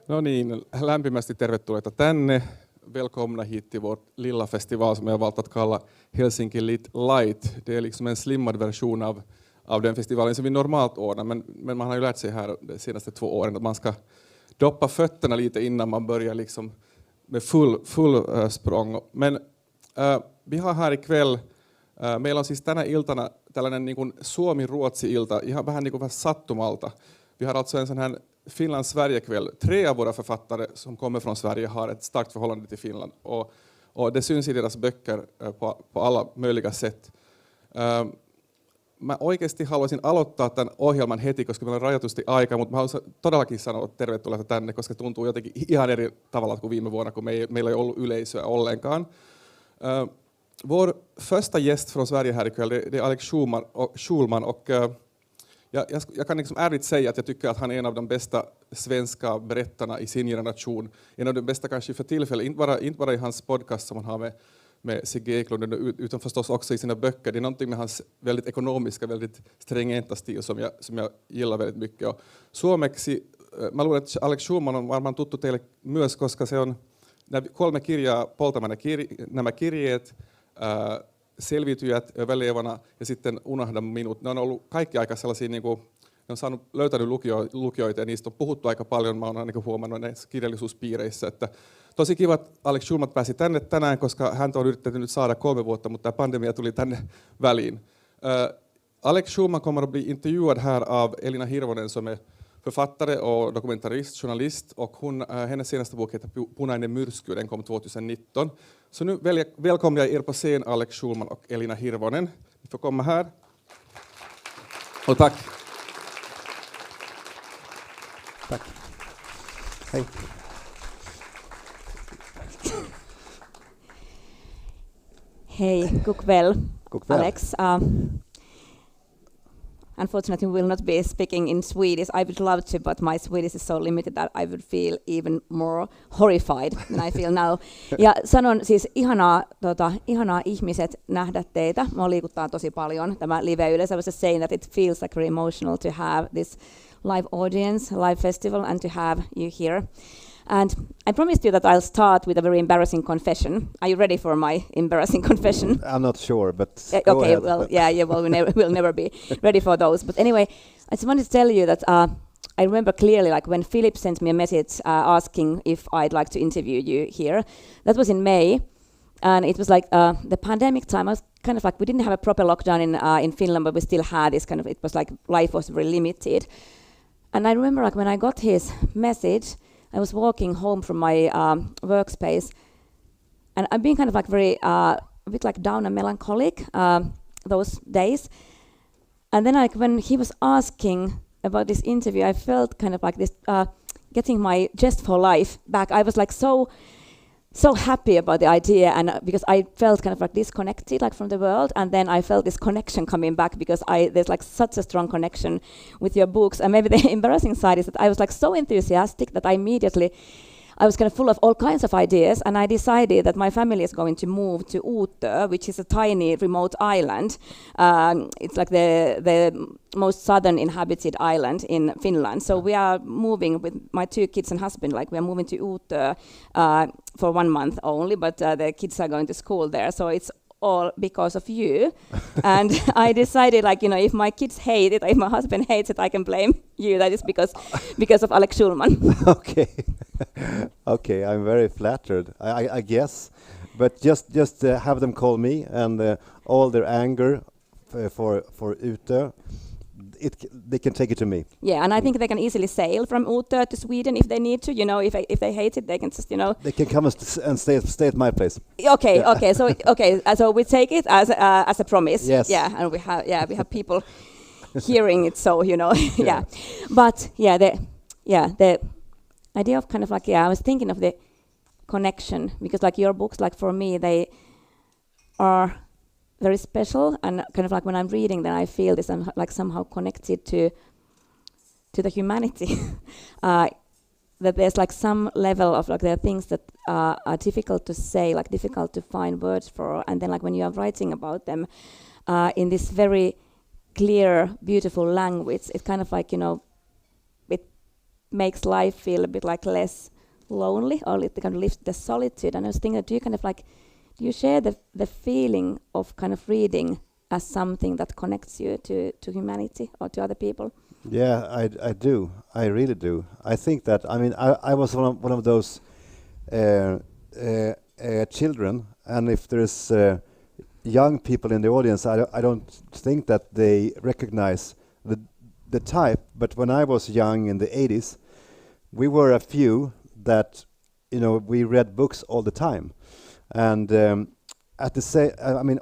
No niin, lämpimästi tervetuloa tänne. Välkomna hit till vårt lilla festival som jag har valt att kalla Helsinki Light. Det är liksom en slimmad version av den festivalen som vi normalt ordnar. Men man har ju lärt sig här de senaste 2 åren att man ska doppa fötterna lite innan man börjar liksom med full språng. Men vi har här ikväll, meillä on siis tänä iltana tällainen niin kuin Suomi-Ruotsi-ilta, ihan vähän niin kuin sattumalta. Vi har alltså en sån här Finland-Sverige-kväll. 3 av våra författare som kommer från Sverige har ett starkt förhållande till Finland. Och det syns i deras böcker på alla möjliga sätt. Mä oikeasti haluaisin aloittaa tämän ohjelman heti, koska meillä on rajatusti aikaa, mutta mä haluaisin todellakin sanoa tervetuloa tänne, koska tuntuu jotenkin ihan eri tavalla kuin viime vuonna, kun meillä ei ollut yleisöä ollenkaan. Vår första gäst från Sverige här ikväll, det är Alex Schulman och jag kan liksom ärligt säga att jag tycker att han är en av de bästa svenska berättarna i sin generation. En av de bästa kanske för tillfället, inte bara i hans podcast som han har med Sigge Eklund, utan förstås också i sina böcker. Det är någonting med hans väldigt ekonomiska, väldigt stringenta stil som jag gillar väldigt mycket. Och suomeksi, mä luulen, että Alex Schulman on varmaan tuttu teille myös, koska se on 3 kirjaa poltamana nämä kirjeet, Selviytyjät, Överlevarna ja sitten Unohda minut. Ne on ollut kaikki aika sellaisia, niin kuin, ne on löytänyt lukijoita ja niistä on puhuttu aika paljon. Mä oon niin huomannut näissä kirjallisuuspiireissä. Että tosi kiva, että Alex Schulman pääsi tänne tänään, koska häntä on yrittänyt nyt saada 3 vuotta, mutta tämä pandemia tuli tänne väliin. Alex Schulman kommer att bli intervjuad här av Elina Hirvonen som är författare och dokumentarist, journalist, och hennes senaste bok heter Punainen myrsky, den kom 2019. Så nu välkomnar jag er på scen, Alex Schulman och Elina Hirvonen. Ni får komma här. Och tack. Tack. Hej. Hej, god kväll, Alex. Unfortunately, we will not be speaking in Swedish. I would love to, but my Swedish is so limited that I would feel even more horrified than I feel now. Ja sanon siis ihanaa ihmiset nähdä teitä. Mua liikuttaa tosi paljon tämä live-yleisö. I was just saying that it feels like very emotional to have this live audience, live festival, and to have you here. And I promised you that I'll start with a very embarrassing confession. Are you ready for my embarrassing confession? I'm not sure, but go ahead. Well, well, we'll never be ready for those. But anyway, I just wanted to tell you that I remember clearly, like when Philip sent me a message asking if I'd like to interview you here. That was in May, and it was like the pandemic time. I was kind of like, we didn't have a proper lockdown in Finland, but we still had this kind of. It was like life was very limited, and I remember like when I got his message. I was walking home from my workspace, and I've been kind of like very a bit like down and melancholic those days. And then like when he was asking about this interview, I felt kind of like this getting my zest for life back. I was like so happy about the idea, and because I felt kind of like disconnected like from the world, and then I felt this connection coming back because there's like such a strong connection with your books. And maybe the embarrassing side is that I was like so enthusiastic that I was kind of full of all kinds of ideas, and I decided that my family is going to move to Utö, which is a tiny remote island. It's like the most southern inhabited island in Finland. So we are moving with my 2 kids and husband, like we are moving to Utö for 1 month only, but the kids are going to school there. So it's all because of you. And I decided, like, you know, if my kids hate it, if my husband hates it, I can blame you. That is because of Alex Schulman. Okay. Okay, I'm very flattered, I guess. But just have them call me, and all their anger for Utö, they can take it to me. Yeah, and I think they can easily sail from Utö to Sweden if they need to. You know, if they hate it, they can just, you know. They can come and stay at my place. Okay, yeah. Okay. So we take it as a promise. Yes. Yeah, and we have people hearing it. So you know, yeah. But the idea of kind of like I was thinking of the connection, because like your books, like for me, they are very special, and kind of like when I'm reading them, I feel this. I'm like somehow connected to the humanity. That there's like some level of like there are things that are difficult to say, like difficult to find words for, and then like when you are writing about them in this very clear, beautiful language, it kind of like, you know, makes life feel a bit like less lonely, or it kind of lifts the solitude. And I was thinking, do you share the feeling of kind of reading as something that connects you to humanity or to other people? Yeah, I do. I really do. I think that, I mean, I was one of those children, and if there's young people in the audience, I don't think that they recognize the type, but when I was young in the 80s, we were a few that, we read books all the time. And at the same, I mean,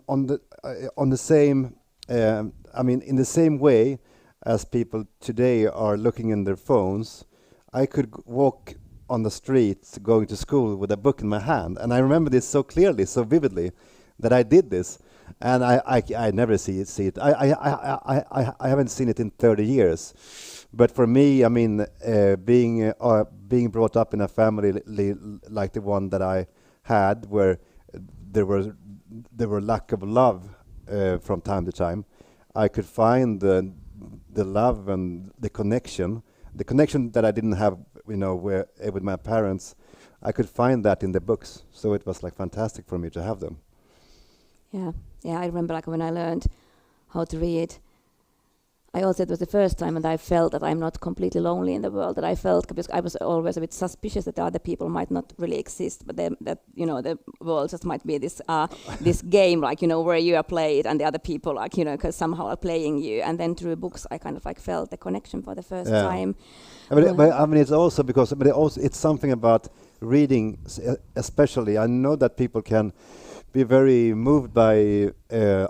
in the same way as people today are looking in their phones, I could walk on the street going to school with a book in my hand, and I remember this so clearly, so vividly, that I did this, and I never see it. I haven't seen it in 30 years, but for me, I mean, being brought up in a family like the one that I had, where there were lack of love from time to time, I could find the love and the connection that I didn't have, with my parents. I could find that in the books, so it was like fantastic for me to have them. Yeah, I remember like when I learned how to read, I also, it was the first time that I felt that I'm not completely lonely in the world, that I felt, because I was always a bit suspicious that the other people might not really exist, but that the world just might be this this game, like, where you are played and the other people, like, because somehow are playing you. And then through books, I kind of like felt the connection for the first time. But I mean, it's also because, but it's something about reading, especially. I know that people can be very moved by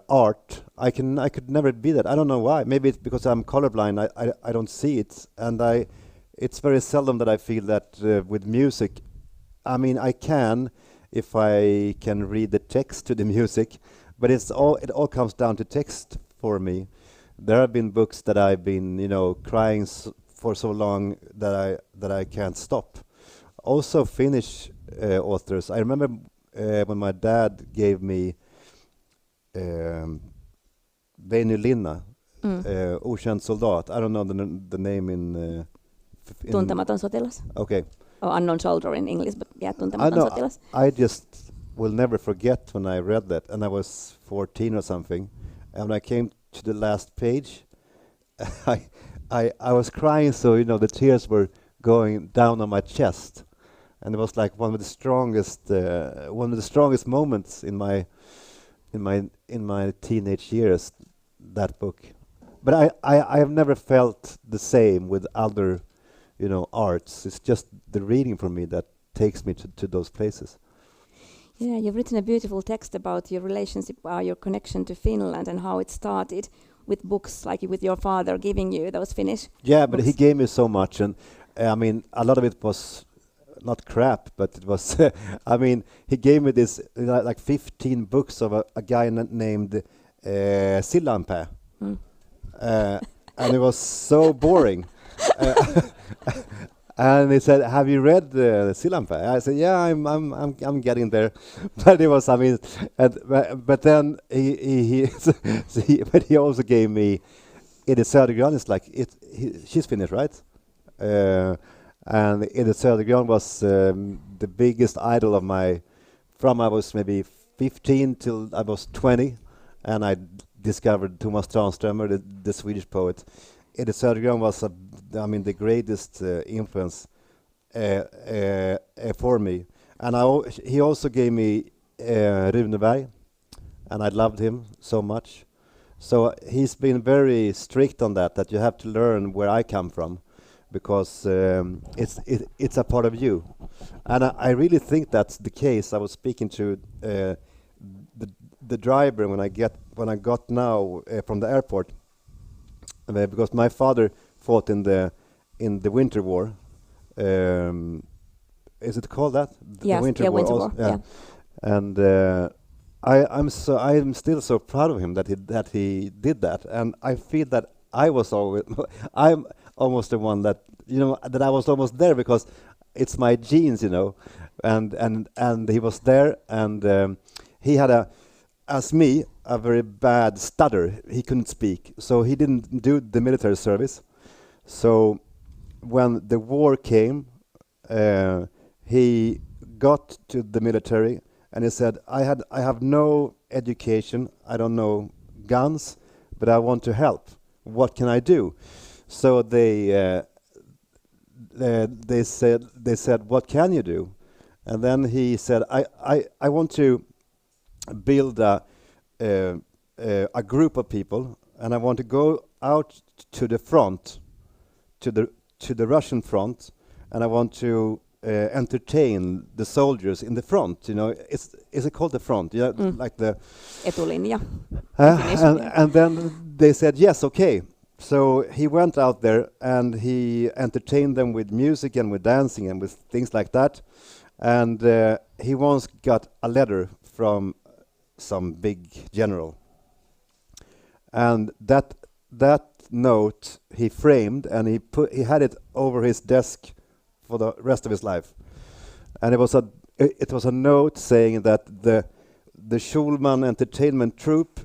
art. I could never be that. I don't know why. Maybe it's because I'm colorblind. I don't see it, and it's very seldom that I feel that with music. I mean, I can if I can read the text to the music, but it all comes down to text for me. There have been books that I've been crying for so long that I can't stop. Also Finnish authors. I remember when my dad gave me Linna, Okänd soldat. I don't know the name in Tuntematon sotilas. Okay. Or unknown soldier in English, but yeah, Tuntematon sotilas. I just will never forget when I read that, and I was 14 or something, and when I came to the last page, I was crying, so the tears were going down on my chest, and it was like one of the strongest moments in my teenage years, that book. But I have never felt the same with other arts. It's just the reading for me that takes me to those places. Yeah, you've written a beautiful text about your relationship, your connection to Finland, and how it started with books, like with your father giving you those Finnish Yeah, books. but he gave me so much, and I mean, a lot of it was not crap, but it was, I mean, he gave me this, like 15 books of a guy named Sillanpää. And it was so boring. And he said, "Have you read Sillanpää?" I said, "Yeah, I'm getting there." But it was, I mean, but then but he also gave me Edith Södergran. It's like she's Finnish, right? And Edith Södergran was the biggest idol of from I was maybe 15 till I was 20, and I discovered Thomas Tranströmer, the Swedish poet. Edith Södergran was, the greatest influence for me. And he also gave me Runeberg, and I loved him so much. So he's been very strict on that you have to learn where I come from, because it's a part of you. And I really think that's the case. I was speaking to the driver when I got now from the airport, because my father fought in the Winter War. Is it called that? Yes, the Winter War. Winter War. Yeah. And I'm still so proud of him that he did that, and I feel that I'm almost the one that that I was almost there, because it's my genes, and he was there, and he had as me, a very bad stutter. He couldn't speak, so he didn't do the military service. So when the war came, he got to the military and he said, I have no education, I don't know guns, but I want to help. What can I do? So they said, what can you do? And then he said, I want to build a group of people, and I want to go out to the front, to the Russian front, and I want to entertain the soldiers in the front. You know, is it called the front? Yeah, like the Etulinja. and then they said yes, okay. So he went out there and he entertained them with music and with dancing and with things like that. And he once got a letter from some big general, and that note he framed and he had it over his desk for the rest of his life. And it was a note saying that the Schulman entertainment troupe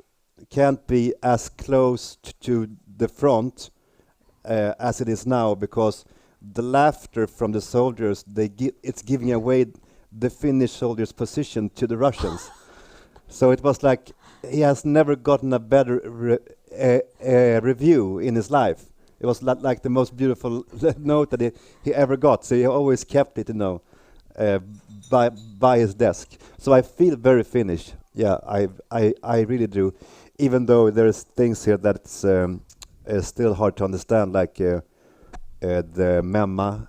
can't be as close to the front as it is now, because the laughter from the soldiers, it's giving away the Finnish soldiers' position to the Russians. So it was like he has never gotten a better review in his life. It was like the most beautiful note that he ever got. So he always kept it, you know, by his desk. So I feel very Finnish. Yeah, I really do. Even though there's things here that's still hard to understand, like the memma,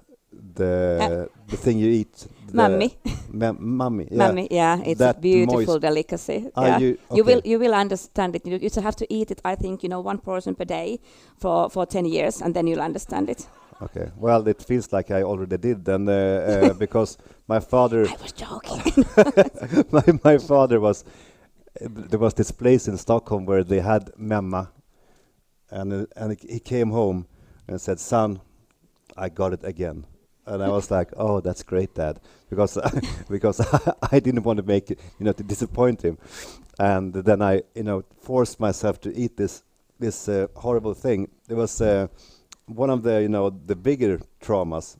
the thing you eat. Mammi. Mammi, yeah. Mammi, yeah, it's a beautiful delicacy. Yeah. You will understand it. You just have to eat it, I think, one portion per day for 10 years, and then you'll understand it. Okay, well, it feels like I already did then, because my father... I was joking. my father was... There was this place in Stockholm where they had memma, and he came home and said, "Son, I got it again." And I was like, "Oh, that's great, Dad," because I didn't want to make it, to disappoint him. And then I, forced myself to eat this horrible thing. It was one of the bigger traumas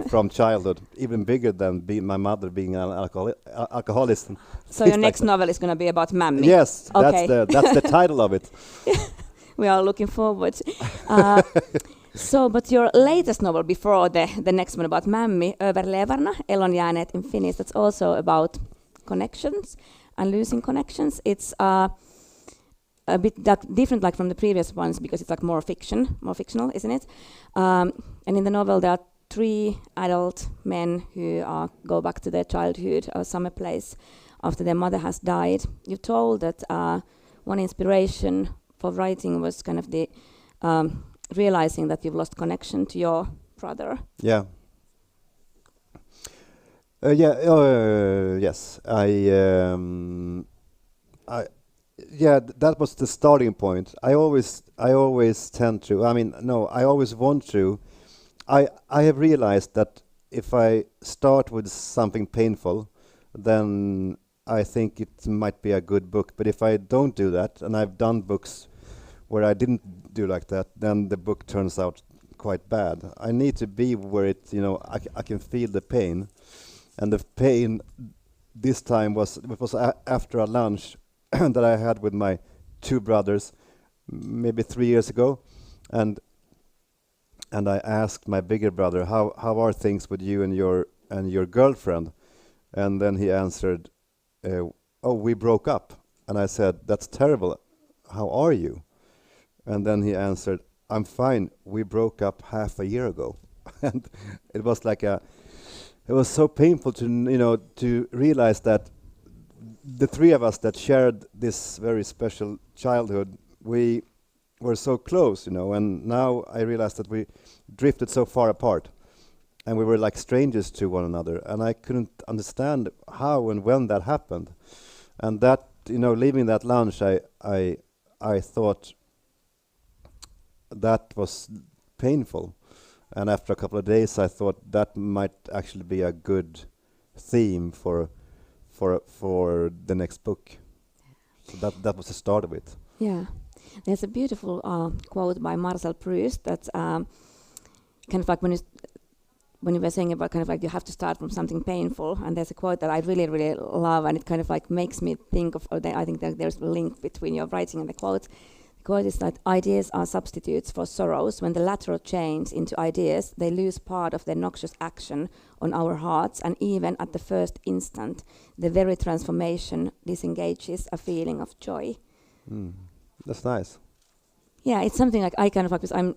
from childhood, even bigger than my mother being an alcoholic. So your next novel is going to be about Mammi? Yes, okay. that's the title of it. We are looking forward. But your latest novel before the next one about Mammi, Överlevarna, Eloonjääneet in Finnish, that's also about connections and losing connections. It's a bit different, like from the previous ones, because it's like more fictional, isn't it? And in the novel there are 3 adult men who go back to their childhood or summer place after their mother has died. You told that one inspiration for writing was kind of the realizing that you've lost connection to your brother. Yeah. Yes. That was the starting point. I always tend to. I always want to. I have realized that if I start with something painful, then I think it might be a good book. But if I don't do that, and I've done books where I didn't do like that, then the book turns out quite bad. I need to be where it, I can feel the pain. And the pain this time was after a lunch that I had with my 2 brothers, maybe 3 years ago, and I asked my bigger brother, how are things with you and your girlfriend? And then he answered, oh, we broke up. And I said, that's terrible. How are you? And then he answered, I'm fine. We broke up half a year ago. And it was like it was so painful to realize that the 3 of us that shared this very special childhood, we were so close, and now I realized that we drifted so far apart, and we were like strangers to one another, and I couldn't understand how and when that happened. And that, leaving that lunch, I thought that was painful. And after a couple of days, I thought that might actually be a good theme for the next book. So that was the start of it. Yeah. There's a beautiful quote by Marcel Proust that kind of like when you were saying about kind of like you have to start from something painful, and there's a quote that I really, really love, and it kind of like makes me think of, I think that there's a link between your writing and the quote. The quote is that ideas are substitutes for sorrows. When the latter change into ideas, they lose part of their noxious action on our hearts, and even at the first instant, the very transformation disengages a feeling of joy. That's nice. Yeah, it's something like I kind of like, because I'm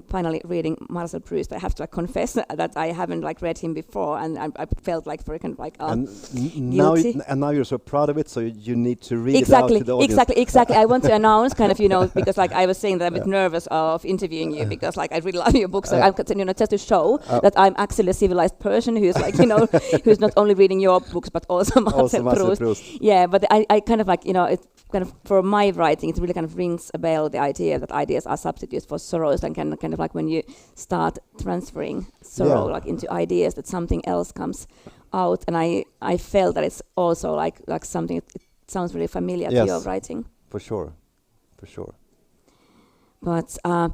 finally reading Marcel Proust. I have to like confess that I haven't like read him before, and I felt like very kind of like guilty. Now you're so proud of it, so you need to read it out to the audience. Exactly. I want to announce kind of, because like I was saying that I'm a bit nervous of interviewing you because like I really love your books. So I'm just to show that I'm actually a civilized person who's like who's not only reading your books but also Marcel Proust. Yeah, but I kind of like it's kind of for my writing, it really kind of rings a bell, the idea that ideas are substitutes for sorrows, and kind of like when you start transferring sorrow like into ideas, that something else comes out. And I felt that it's also like something, it sounds really familiar to your writing. For sure. But I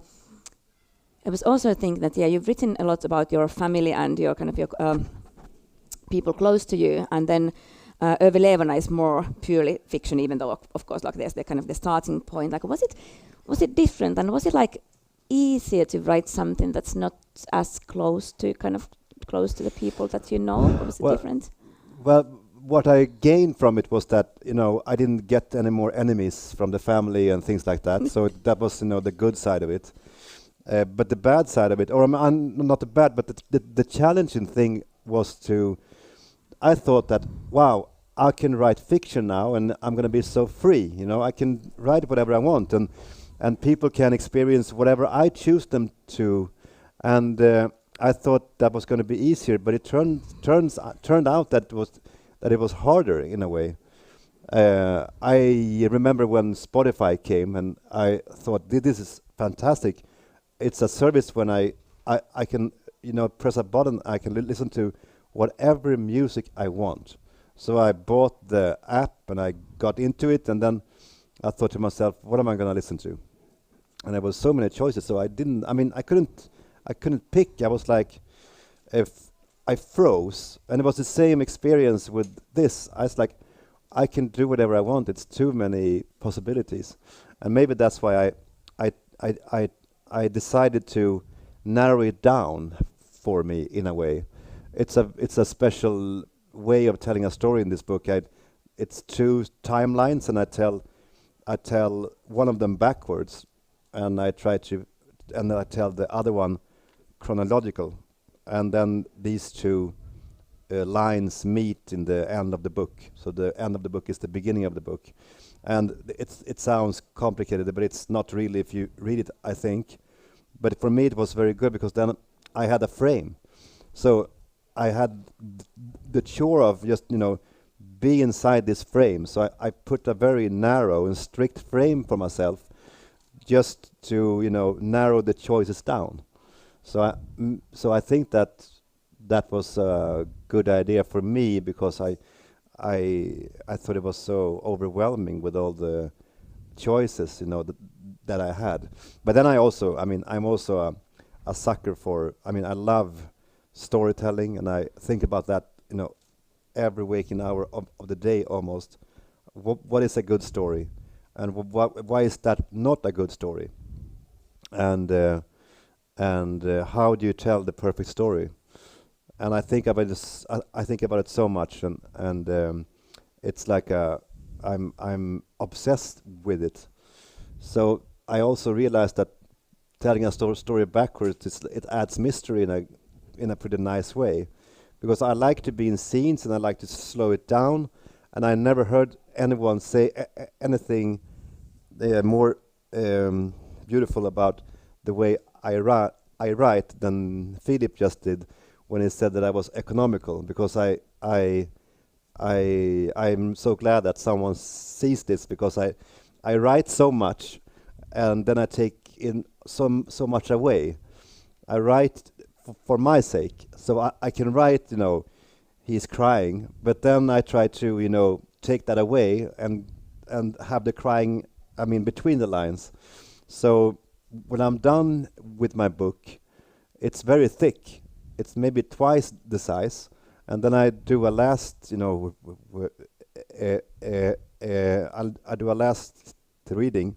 was also thinking that you've written a lot about your family and your kind of your people close to you, and then Överlevarna is more purely fiction, even though of course like there's the kind of the starting point. Like was it different, and was it like easier to write something that's not as close to the people that you know, or was it different? Well, what I gained from it was that I didn't get any more enemies from the family and things like that. So that was the good side of it. But the bad side of it, or not the bad, but the challenging thing was I thought that, wow, I can write fiction now, and I'm going to be so free. I can write whatever I want, and people can experience whatever I choose them to. And I thought that was going to be easier, but it turned out that it was harder in a way. I remember when Spotify came, and I thought this is fantastic. It's a service when I can press a button, I can listen to whatever music I want. So I bought the app and I got into it, and then I thought to myself, what am I going to listen to? And there was so many choices, so I couldn't pick. I was like, if I froze, and it was the same experience with this. I was like, I can do whatever I want. It's too many possibilities, and maybe that's why I decided to narrow it down for me in a way. It's a special way of telling a story in this book. It's two timelines, and I tell one of them backwards, and I tell the other one chronological, and then these two lines meet in the end of the book. So the end of the book is the beginning of the book, and it sounds complicated, but it's not really if you read it, I think. But for me, it was very good because then I had a frame, so I had the chore of just be inside this frame. So I put a very narrow and strict frame for myself, just to narrow the choices down. So I think that was a good idea for me, because I thought it was so overwhelming with all the choices that I had. But then I'm also a sucker for. I love storytelling, and I think about that every waking hour of the day almost. What is a good story, and why is that not a good story, and how do you tell the perfect story? And I think about this. I think about it so much, and it's like I'm obsessed with it. So I also realized that telling a story backwards, it adds mystery in a pretty nice way, because I like to be in scenes and I like to slow it down, and I never heard anyone say anything more beautiful about the way I write than Philip just did when he said that I was economical, because I'm so glad that someone sees this, because I write so much and then I take in so much away. I write for my sake, so I can write, he's crying, but then I try to, take that away and have the crying, between the lines. So when I'm done with my book, it's very thick. It's maybe twice the size, and then I do a last, I do a last reading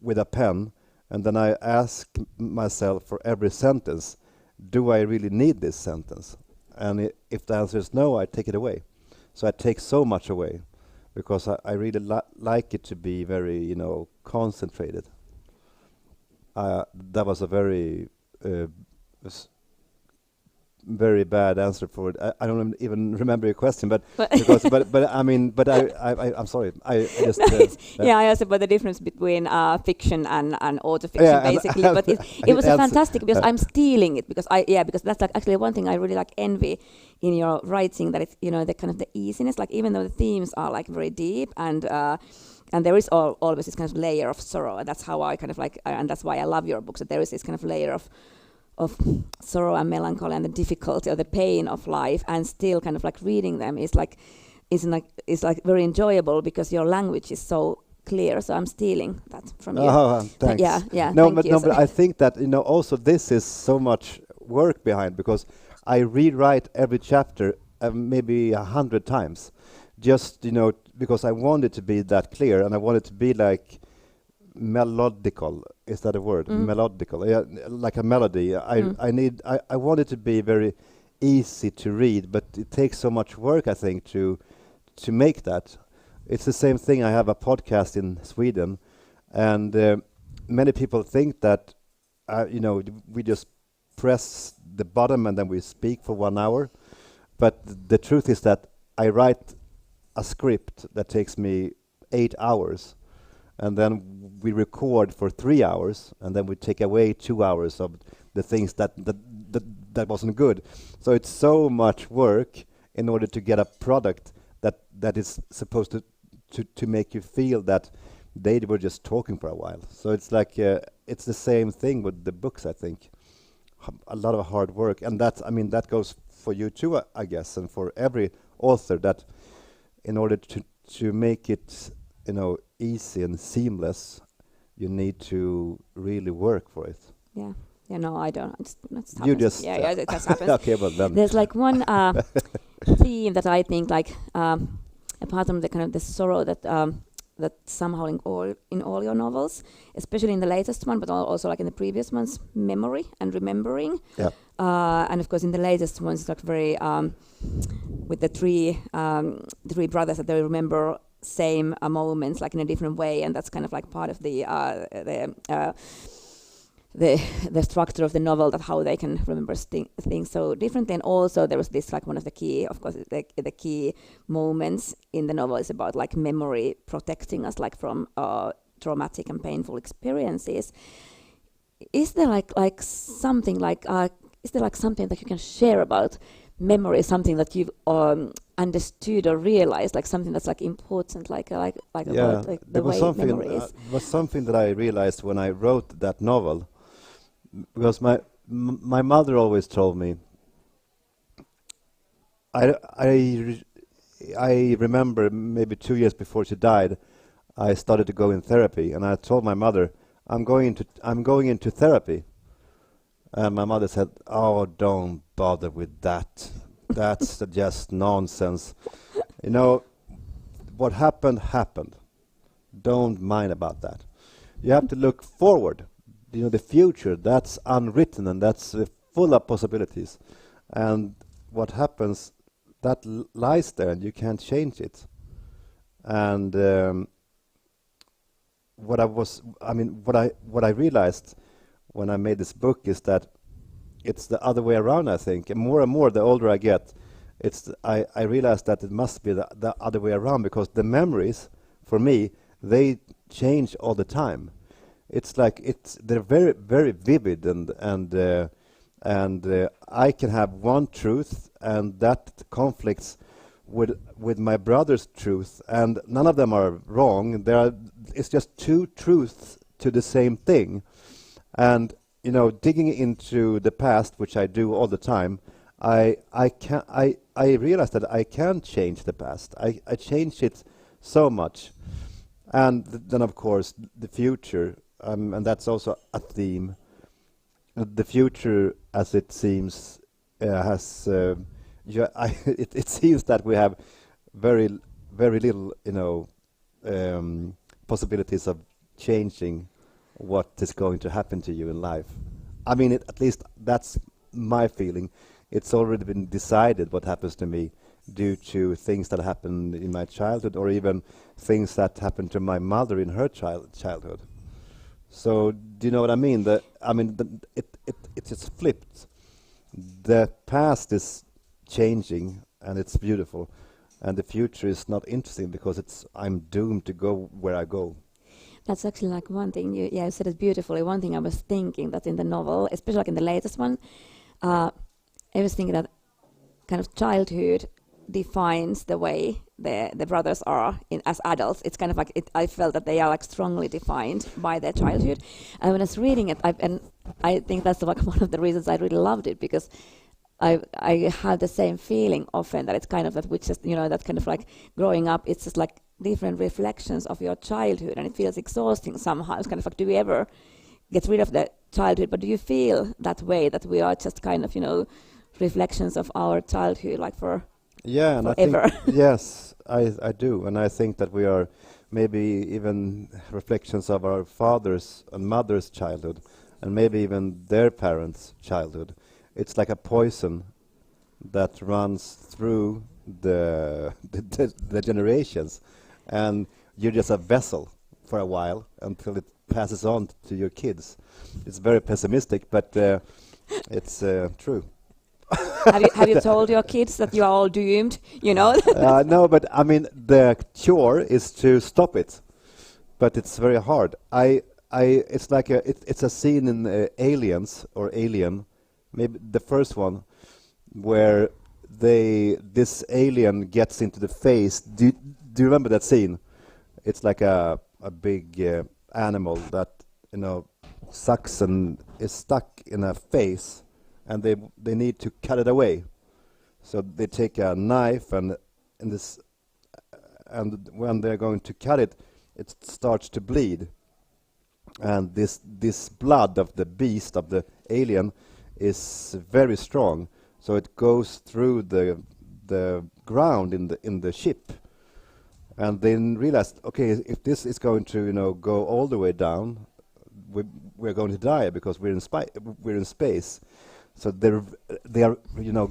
with a pen, and then I ask myself for every sentence, do I really need this sentence? And if the answer is no, I take it away. So I take so much away, because I really like it to be very, concentrated. That was a very very bad answer for it. I don't even remember your question, but I'm sorry. I just I asked about the difference between fiction and autofiction, basically. But it was fantastic because I'm stealing it because that's like actually one thing I really like envy in your writing, that it's the kind of the easiness, like even though the themes are like very deep and there is always this kind of layer of sorrow, and that's how I kind of like, and that's why I love your books, that there is this kind of layer of sorrow and melancholy and the difficulty or the pain of life, and still kind of like reading them is like very enjoyable because your language is so clear. So I'm stealing that from you. Oh, thanks. Yeah. But I think that also this is so much work behind, because I rewrite every chapter maybe 100 times, just because I want it to be that clear, and I want it to be like melodical. Is that a word? Melodical, yeah, like a melody. I want it to be very easy to read, but it takes so much work, I think, to make that. It's the same thing. I have a podcast in Sweden, and many people think that we just press the button and then we speak for 1 hour, but the truth is that I write a script that takes me 8 hours, and then we record for 3 hours, and then we take away 2 hours of the things that wasn't good. So it's so much work in order to get a product that is supposed to make you feel that they were just talking for a while. So it's like it's the same thing with the books, I think. A lot of hard work, and that goes for you too, I guess, and for every author, that in order to make it easy and seamless, you need to really work for it. Yeah, no, I don't. You just it just happens. Okay, well then there's like one theme that I think, like apart from the kind of the sorrow that somehow in all your novels, especially in the latest one, but also like in the previous ones, memory and remembering. Yeah. And of course, in the latest ones, it's like very with the three brothers, that they remember same moments like in a different way, and that's kind of like part of the structure of the novel, that how they can remember things so differently. And also there was this, like, one of the key, of course, the key moments in the novel is about like memory protecting us, like from traumatic and painful experiences. Is there like something like is there like something that you can share about memory, something that you've understood or realized, like something that's like important, like about like the way memory is? It was something that I realized when I wrote that novel, because my mother always told me. I remember maybe 2 years before she died, I started to go in therapy, and I told my mother, I'm going into therapy. And my mother said, "Oh, don't bother with that. That's just nonsense. What happened. Don't mind about that. You have to look forward. The future, that's unwritten, and that's full of possibilities. And what happens, that lies there, and you can't change it." And what I realized when I made this book is that it's the other way around, I think. And more, the older I get, I realize that it must be the other way around, because the memories, for me, they change all the time. It's like they're very, very vivid, and I can have one truth, and that conflicts with my brother's truth, and none of them are wrong. It's just two truths to the same thing. And digging into the past, which I do all the time, I realize that I can change the past. I change it so much, and then of course the future, and that's also a theme. the future, as it seems, has it seems that we have very little, possibilities of changing what is going to happen to you in life. I mean, at least that's my feeling. It's already been decided what happens to me due to things that happened in my childhood, or even things that happened to my mother in her childhood. So, do you know what I mean? It's just flipped. The past is changing, and it's beautiful, and the future is not interesting because I'm doomed to go where I go. That's actually like one thing you said it beautifully. One thing I was thinking that in the novel, especially like in the latest one, I was thinking that kind of childhood defines the way the brothers are as adults. It's kind of like I felt that they are like strongly defined by their childhood. And when I was reading it, I think that's like one of the reasons I really loved it, because I had the same feeling often, that it's kind of that which just that kind of like growing up, it's just like different reflections of your childhood, and it feels exhausting somehow. It's kind of like, do we ever get rid of the childhood? But do you feel that way, that we are just kind of reflections of our childhood, like for and forever? I think, yes, I do, and I think that we are maybe even reflections of our father's and mother's childhood, and maybe even their parents' childhood. It's like a poison that runs through the generations, and you're just a vessel for a while until it passes on to your kids. It's very pessimistic, but it's true. Have you told your kids that you are all doomed? No, but I mean the cure is to stop it, but it's very hard. It's like it's a scene in Aliens or Alien, maybe the first one, where this alien gets into the face. Do you remember that scene? It's like a big animal that sucks and is stuck in a face, and they need to cut it away. So they take a knife and when they're going to cut it, it starts to bleed. And this blood of the beast, of the alien, is very strong. So it goes through the ground in the ship, and then realized, okay, if this is going to go all the way down, we're going to die because we're in space. So they are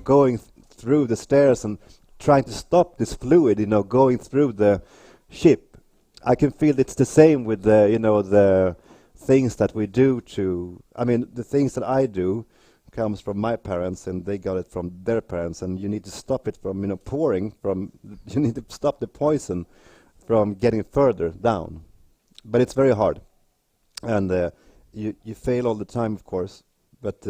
going through the stairs and trying to stop this fluid going through the ship. I can feel it's the same with the things that we do the things that I do comes from my parents, and they got it from their parents, and you need to stop it from you need to stop the poison from getting further down. But it's very hard, and you fail all the time, of course, but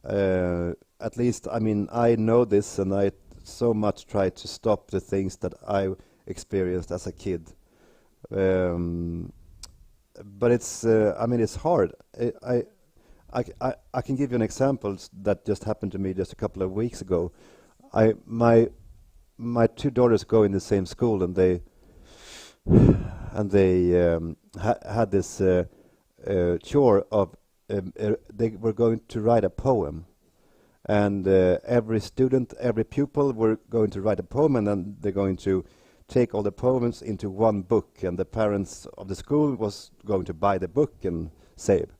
at least I know this, and I so much try to stop the things that I experienced as a kid. But it's it's hard. I can give you an example that just happened to me just a couple of weeks ago. My two daughters go in the same school, and they had this chore of they were going to write a poem, and every student, every pupil were going to write a poem, and then they're going to take all the poems into one book, and the parents of the school was going to buy the book and save.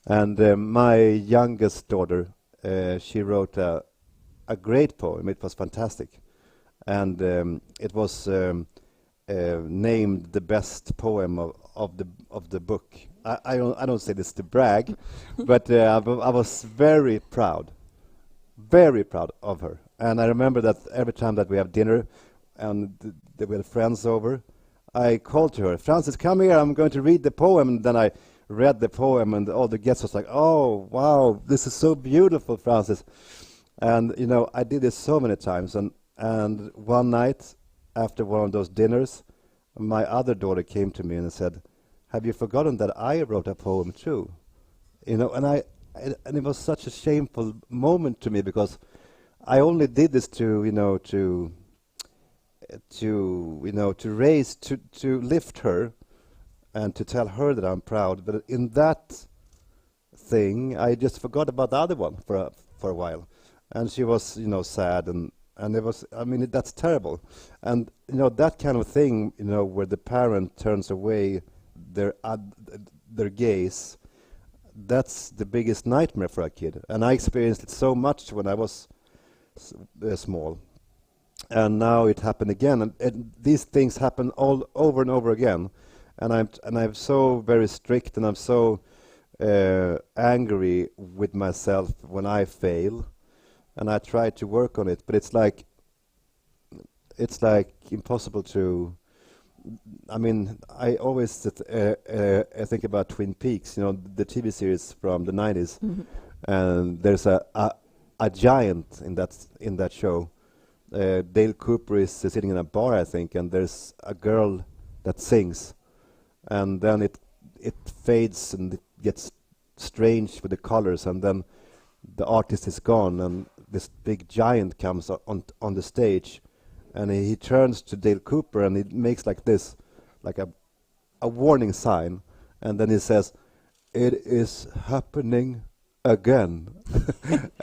And my youngest daughter, she wrote a great poem. It was fantastic, and it was named the best poem of the book. I don't say this to brag, but I was very proud of her. And I remember that every time that we have dinner and we had friends over, I called to her, "Frances, come here, I'm going to read the poem." And then I read the poem, and all the guests was like, "Oh, wow, this is so beautiful, Frances." And I did this so many times, and one night after one of those dinners, my other daughter came to me and said, "Have you forgotten that I wrote a poem too?" And it was such a shameful moment to me, because I only did this to lift her and to tell her that I'm proud. But in that thing, I just forgot about the other one for a while, and she was, sad, and it was, that's terrible, and that kind of thing, where the parent turns away their gaze, that's the biggest nightmare for a kid, and I experienced it so much when I was small, and now it happened again, and these things happen all over and over again, and I'm so very strict, and I'm so angry with myself when I fail, and I try to work on it, but it's like impossible to. I always I think about Twin Peaks, the TV series from the 90s, and there's a giant in that show. Dale Cooper is sitting in a bar, I think, and there's a girl that sings, and then it fades and it gets strange with the colors, and then the artist is gone, and this big giant comes on the stage, and he turns to Dale Cooper and he makes like this, like a warning sign, and then he says, "It is happening again."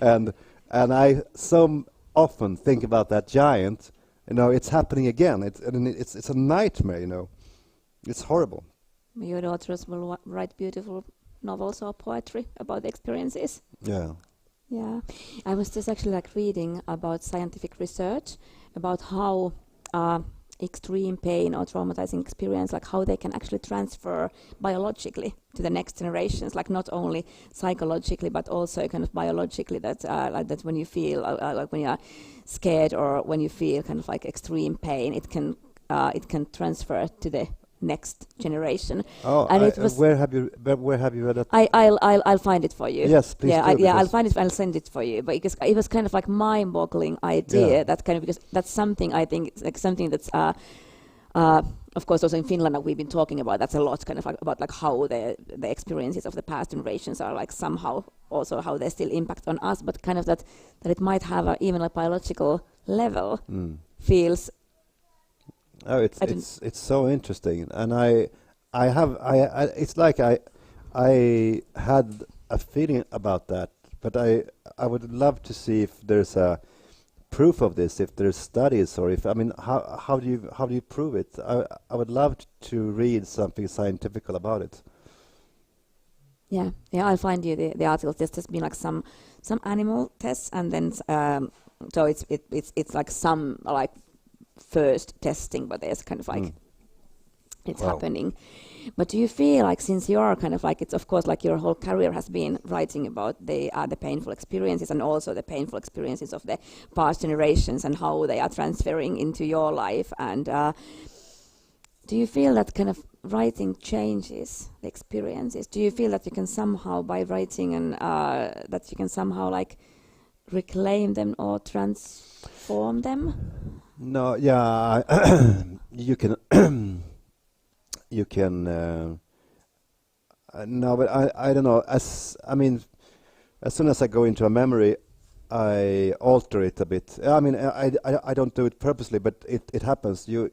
and I so often think about that giant, it's happening again. It's a nightmare, it's horrible. Your daughters will write beautiful novels or poetry about the experiences. Yeah. Yeah, I was just actually reading about scientific research about how extreme pain or traumatizing experience, how they can actually transfer biologically to the next generations, not only psychologically but also kind of biologically. That that when you feel when you are scared or when you feel kind of extreme pain, it can transfer to the next generation. Oh, and it was where have you read that? I'll find it for you. Yes, please. I'll find it. I'll send it for you. But because it was kind of mind-boggling idea that kind of, because that's something I think it's something that's of course also in Finland we've been talking about. That's a lot kind of about how the experiences of the past generations are somehow also how they still impact on us. But kind of that it might have even a biological level feels. Oh, it's so interesting, and I it's like I had a feeling about that, but I would love to see if there's a proof of this, if there's studies, or if how do you prove it? I would love to read something scientific about it. Yeah, I'll find you the article. There's just been some animal tests, and then so it's some first testing, but there's kind of it's happening. But do you feel since you are kind of it's of course your whole career has been writing about the painful experiences and also the painful experiences of the past generations and how they are transferring into your life, and do you feel that kind of writing changes the experiences? Do you feel that you can somehow by writing and that you can somehow reclaim them or transform them? No, yeah, you can. You can. No, but I don't know. As soon as I go into a memory, I alter it a bit. I don't do it purposely, but it happens. The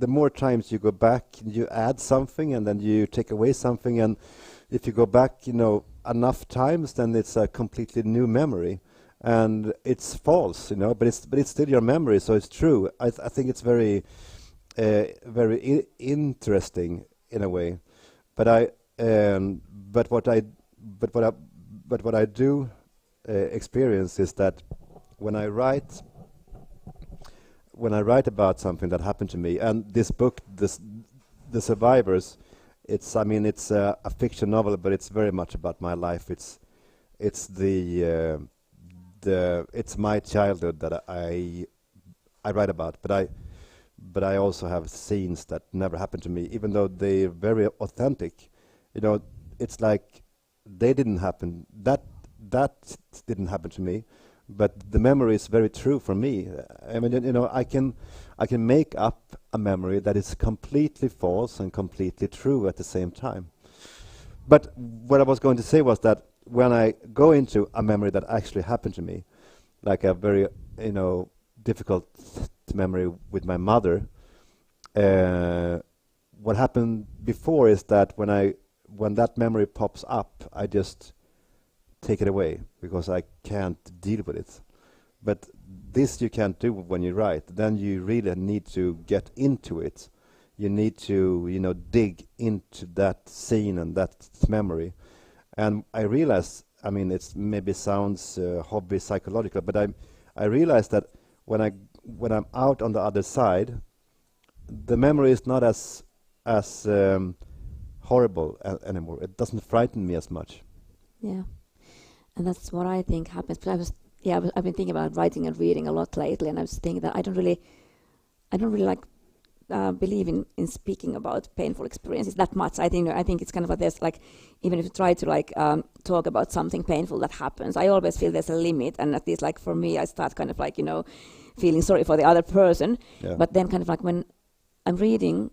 more times you go back, you add something, and then you take away something, and if you go back, enough times, then it's a completely new memory. And it's false, but it's still your memory, so it's true. I think it's very, very interesting in a way. But what I do experience is that when I write about something that happened to me, and this book, The Survivors, it's a fiction novel, but it's very much about my life. It's my childhood that I write about, but I also have scenes that never happened to me, even though they're very authentic. It's like they didn't happen. That didn't happen to me, but the memory is very true for me. I can make up a memory that is completely false and completely true at the same time. But what I was going to say was that when I go into a memory that actually happened to me, like a very, difficult memory with my mother, what happened before is that when when that memory pops up, I just take it away because I can't deal with it. But this you can't do when you write. Then you really need to get into it. You need to, dig into that scene and that memory. And I realize, I mean, it's maybe sounds hobby psychological, but I realize that when I'm out on the other side, the memory is not as horrible anymore. It doesn't frighten me as much. Yeah, and that's what I think happens. But I've been thinking about writing and reading a lot lately, and I was thinking that I don't really like believe in speaking about painful experiences that much. I think it's kind of like there's like, even if you try to like talk about something painful that happens, I always feel there's a limit, and at least like for me, I start kind of like feeling sorry for the other person. Yeah. But then kind of like when I'm reading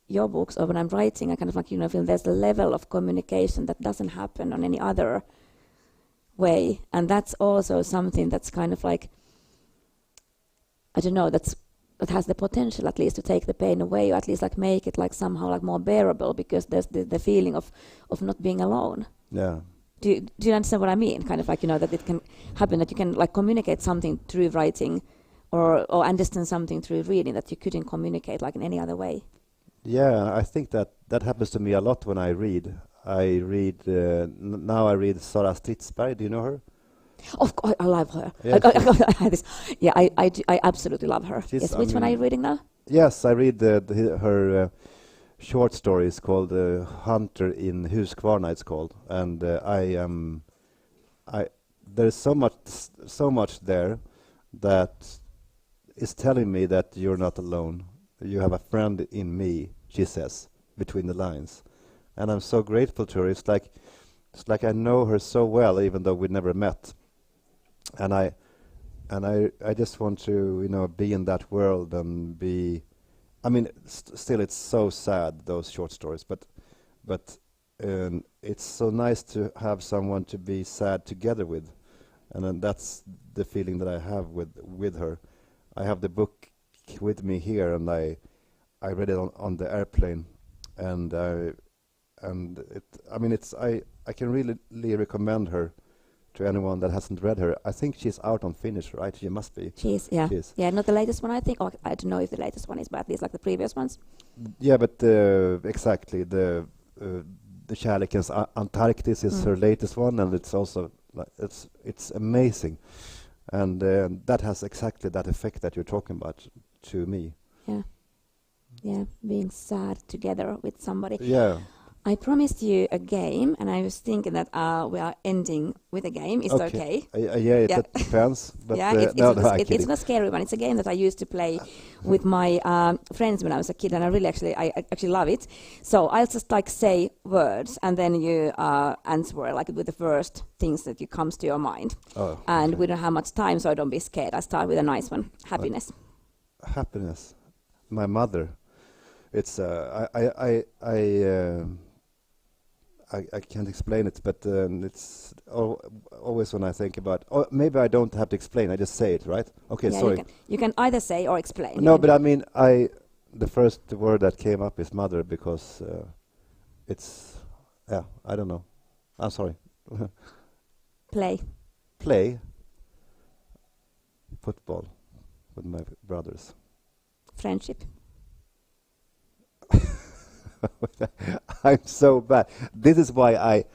your books or when I'm writing, I kind of like feel there's a level of communication that doesn't happen on any other way, and that's also something that's kind of like, I don't know, that has the potential at least to take the pain away, or at least like make it like somehow like more bearable, because there's the feeling of not being alone. Yeah. Do you understand what I mean? Kind of like that it can happen, that you can like communicate something through writing, or understand something through reading that you couldn't communicate like in any other way. Yeah, I think that happens to me a lot when I read. Now I read Sara Stridsberg. Do you know her? Of course, I love her. Yeah, I absolutely love her. Yes, which one are you reading now? Yes, I read her short stories called Hunter in Huskvarna, it's called, and there's so much there that is telling me that you're not alone. You have a friend in me, she says, between the lines, and I'm so grateful to her. It's like I know her so well, even though we never met. And I just want to be in that world and be. I mean, still it's so sad, those short stories, but it's so nice to have someone to be sad together with, and then that's the feeling that I have with her. I have the book with me here, and I read it on the airplane, and I can really recommend her to anyone that hasn't read her. I think she's out on Finnish, right? She must be. She is, yeah. Yeah, not the latest one, I think. Or I don't know if the latest one is, but at least like the previous ones. Yeah, but exactly. The Kärlekens Antarktis is her latest one, and it's also it's amazing, and that has exactly that effect that you're talking about to me. Yeah, being sad together with somebody. Yeah. I promised you a game, and I was thinking that we are ending with a game. Is it okay? It depends. But it's not a scary one. It's a game that I used to play with my friends when I was a kid, and I actually love it. So I'll just like say words, and then you answer like with the first things that comes to your mind. Oh, and okay. we don't have much time, so don't be scared. I'll start with a nice one. Happiness. Happiness. My mother. It's I can't explain it, but it's always when I think about. Oh, maybe I don't have to explain. I just say it, right? Okay, yeah, sorry. You can either say or explain. No, but I mean, the first word that came up is mother, because it's. Yeah, I don't know. I'm sorry. Play. Football with my brothers. Friendship. I'm so bad. This is why I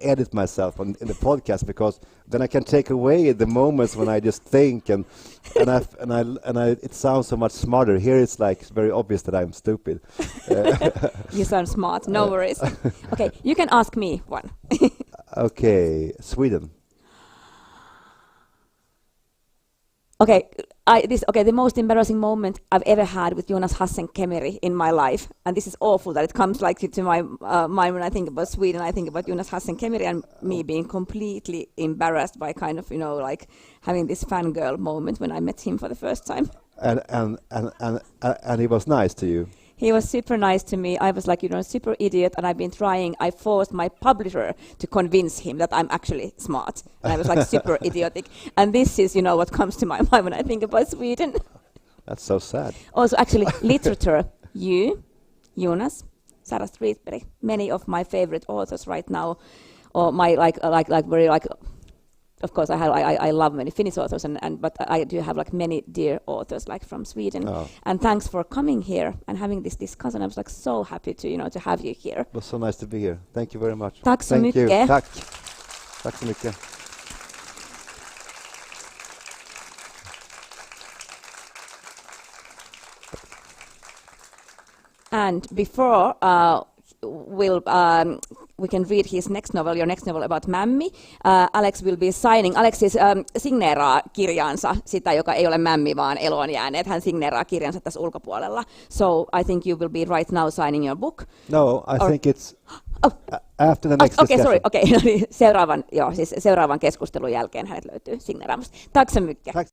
edit myself in the podcast, because then I can take away the moments when I just think and it sounds so much smarter. Here it's like very obvious that I'm stupid. You sound smart. No worries. Okay, you can ask me one. Okay, Sweden. Okay, the most embarrassing moment I've ever had with Jonas Hassenkemeri in my life, and this is awful that it comes like to my mind when I think about Sweden. I think about Jonas Hassenkemeri and me being completely embarrassed by kind of like having this fangirl moment when I met him for the first time. And he was nice to you. He was super nice to me. I was like, super idiot, and I've been trying. I forced my publisher to convince him that I'm actually smart. And I was like super idiotic. And this is, what comes to my mind when I think about Sweden. That's so sad. Also, actually, literature. You, Jonas, Sarah Streetberg. Many of my favorite authors right now, or my like very like. Of course, I love many Finnish authors, but I do have like many dear authors like from Sweden. Oh. And thanks for coming here and having this discussion. I was like so happy to have you here. It was so nice to be here. Thank you very much. Tack så Thank mycket. you. Tack. Tack så mycket. And before we can read his next novel, your next novel about Mämmi. Alex will be signing. Alex siis signeeraa kirjaansa, sitä joka ei ole Mämmi, vaan Eloonjääneet. Hän signeeraa kirjansa tässä ulkopuolella. So I think you will be right now signing your book. No, I think it's after the next discussion. Sorry. Seuraavan keskustelun jälkeen hänet löytyy signeeraamasta. Tack så mycket. Tack.